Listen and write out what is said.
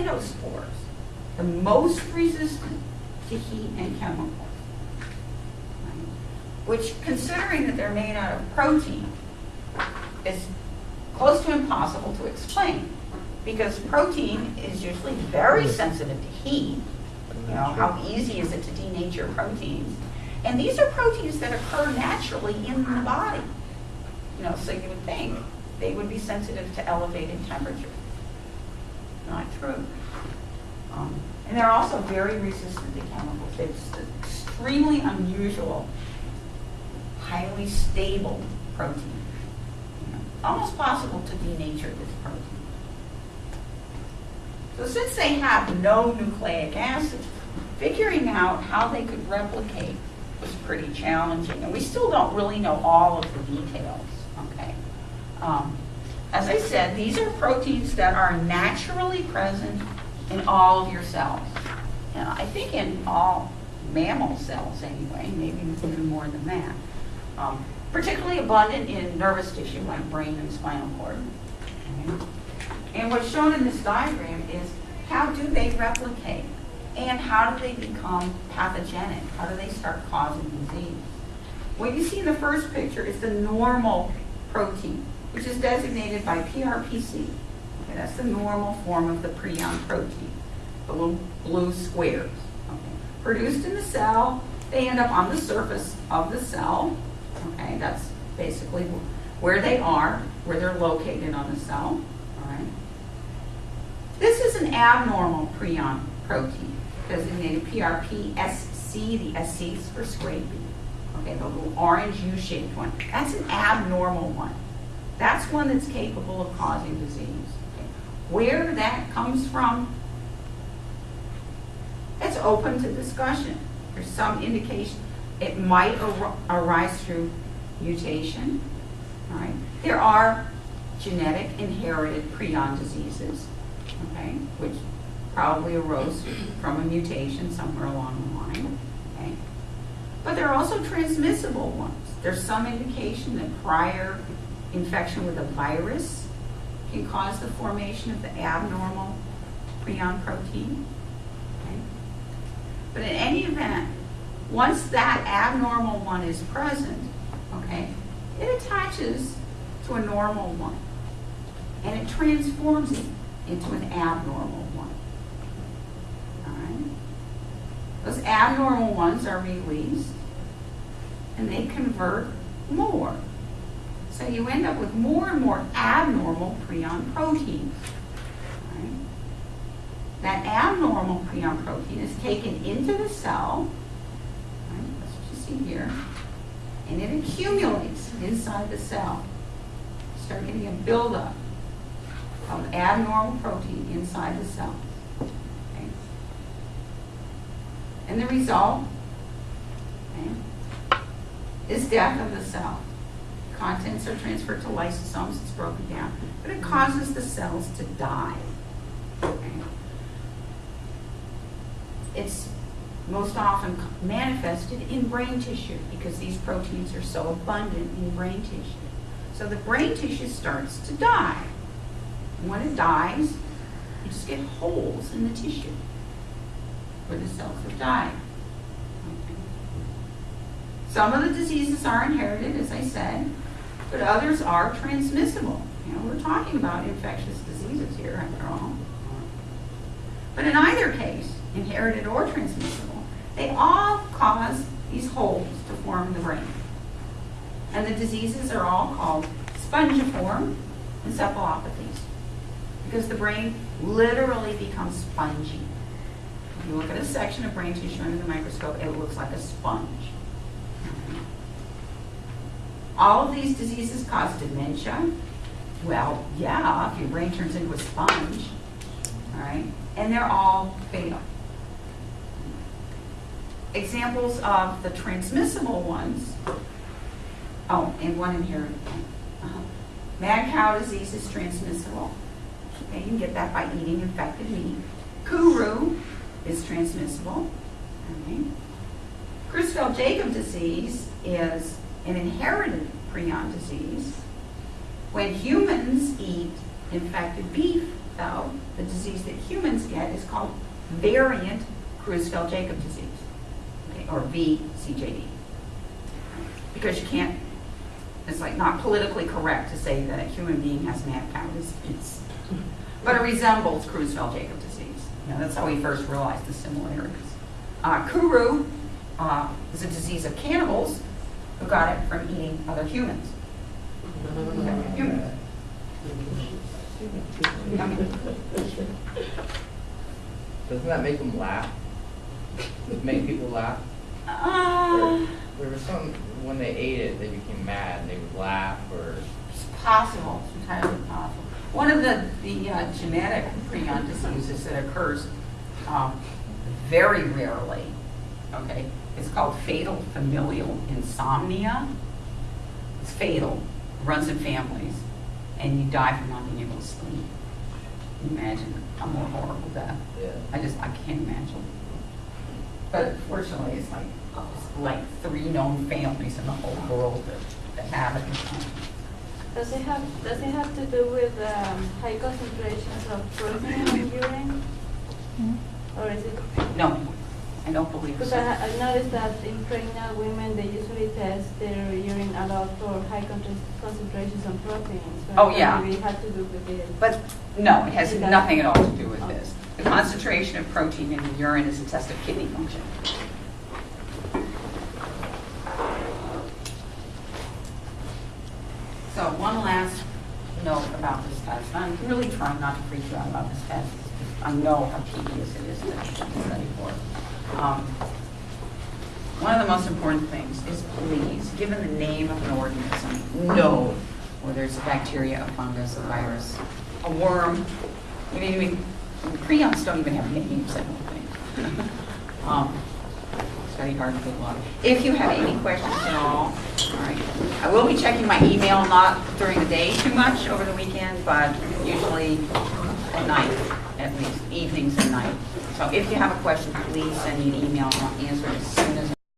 cytospores, the most resistant to heat and chemicals. Right? Which, considering that they're made out of protein, is close to impossible to explain. Because protein is usually very sensitive to heat. You know, how easy is it to denature proteins? And these are proteins that occur naturally in the body. You know, so you would think they would be sensitive to elevated temperature. Not true. And they're also very resistant to chemicals. It's extremely unusual, highly stable protein. You know, almost possible to denature this protein. So since they have no nucleic acid, figuring out how they could replicate was pretty challenging. And we still don't really know all of the details, okay? As I said, these are proteins that are naturally present in all of your cells. And I think in all mammal cells anyway, maybe even more than that. Particularly abundant in nervous tissue like brain and spinal cord. Okay? And what's shown in this diagram is how do they replicate and how do they become pathogenic? How do they start causing disease? What you see in the first picture is the normal protein, which is designated by PRPC. Okay, that's the normal form of the prion protein, the little blue squares. Okay. Produced in the cell, they end up on the surface of the cell. Okay, that's basically where they are, where they're located on the cell. All right. This is an abnormal prion protein, designated PRPSC. The SC is for square. Okay, the little orange U-shaped one. That's an abnormal one. That's one that's capable of causing disease. Okay. Where that comes from, it's open to discussion. There's some indication it might arise through mutation. All right. There are genetic inherited prion diseases, okay, which probably arose from a mutation somewhere along the line. Okay. But there are also transmissible ones. There's some indication that prior infection with a virus can cause the formation of the abnormal prion protein. Okay. But in any event, once that abnormal one is present, okay, it attaches to a normal one and it transforms it into an abnormal one. All right? Those abnormal ones are released and they convert more. So you end up with more and more abnormal prion proteins. Right? That abnormal prion protein is taken into the cell, right? That's what you see here, and it accumulates inside the cell. You start getting a buildup of abnormal protein inside the cell. Okay? And the result, okay, is death of the cell. Contents are transferred to lysosomes, it's broken down, but it causes the cells to die. Okay? It's most often manifested in brain tissue because these proteins are so abundant in brain tissue. So the brain tissue starts to die. And when it dies, you just get holes in the tissue where the cells have died. Okay. Some of the diseases are inherited, as I said, but others are transmissible. You know, we're talking about infectious diseases here, after all. But in either case, inherited or transmissible, they all cause these holes to form the brain. And the diseases are all called spongiform encephalopathies because the brain literally becomes spongy. If you look at a section of brain tissue under the microscope, it looks like a sponge. All of these diseases cause dementia. Well, yeah, if your brain turns into a sponge, all right? And they're all fatal. Examples of the transmissible ones, oh, and one inherited one. Mad cow disease is transmissible. Okay, you can get that by eating infected meat. Kuru is transmissible. Okay. Creutzfeldt-Jakob disease is an inherited prion disease. When humans eat infected beef, though, the disease that humans get is called variant Creutzfeldt-Jakob disease, okay, or VCJD. Because you can't, it's like not politically correct to say that a human being has mad cow disease. But it resembles Creutzfeldt-Jakob disease. You know, that's how we first realized the similarities. Kuru is a disease of cannibals who got it from eating other humans. Humans. Doesn't that make them laugh? Does it make people laugh? There was some, when they ate it, they became mad and they would laugh or... It's possible. It's entirely possible. One of the genetic prion diseases that occurs very rarely, okay, it's called fatal familial insomnia. It's fatal, runs in families, and you die from not being able to sleep. Can you imagine a more horrible death? Yeah. I can't imagine. But fortunately, it's like 3 known families in the whole world that have it. Does it have to do with high concentrations of protein in urine? Or is it? No, I don't believe Because so. I noticed that in pregnant women, they usually test their urine a lot for high concentrations of proteins. So Oh, yeah. Maybe it had to do with it. But no, it has It doesn't? nothing at all to do with Oh. this. The concentration of protein in the urine is a test of kidney function. So one last note about this test. I'm really trying not to freak you out about this test. I know how tedious it is to study for. One of the most important things is please, given the name of an organism, know whether it's a bacteria, a fungus, a virus, a worm. Prions don't even have names, I don't think. Study hard and good luck. If you have any questions at all right. I will be checking my email, not during the day too much over the weekend, but usually at night, at least, evenings and night. So if you have a question, please send me an email and I'll answer it as soon as